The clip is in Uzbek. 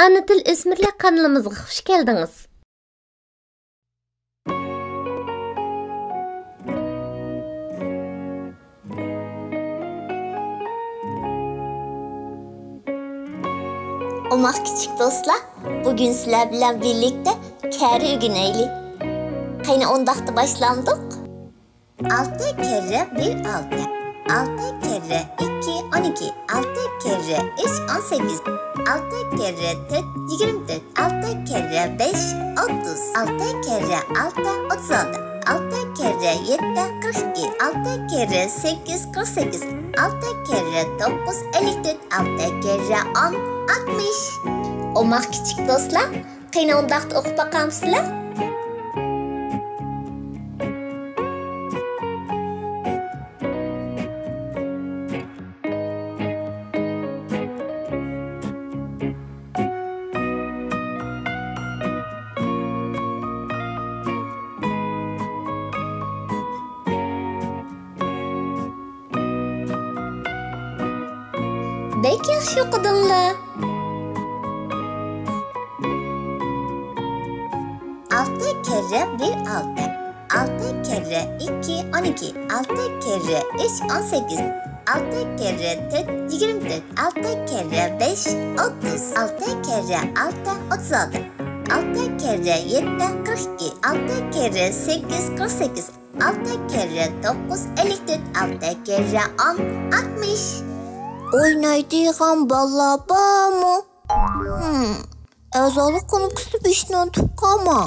Ana til o'smirlar kanalimizga xush keldingiz. Omaq kichik do'stlar, bugün sizlar bilan birlikte kari o'rganaylik. Qayni ondaqda boshlandik. 6 kere 1 6. 6 kere 2 12. 6 kere 3 18. 6 kere 4 24. 6 kere 5 30. 6 kere 6 36. 6 kere 7 42. 6 kere 8 48. 6 kere 9 54. 6 kere 10 60. Omaq kichik do'stlar, qayni ondaqda o'qib boqamsizlar? Bek yaxshi o'qidinglar. 6 kere 1 6. 6 kere 2 12. 6 kere 3 18. 6 kere 4 24. 6 kere 5 30. 6 kere 6 36. 6 kere 7 42. 6 kere 8 48. 6 kere 9 54. 6 kere 10 60. Oynaydigan balla bormi? Azali ko'nikisi 5 dan tutib qolma.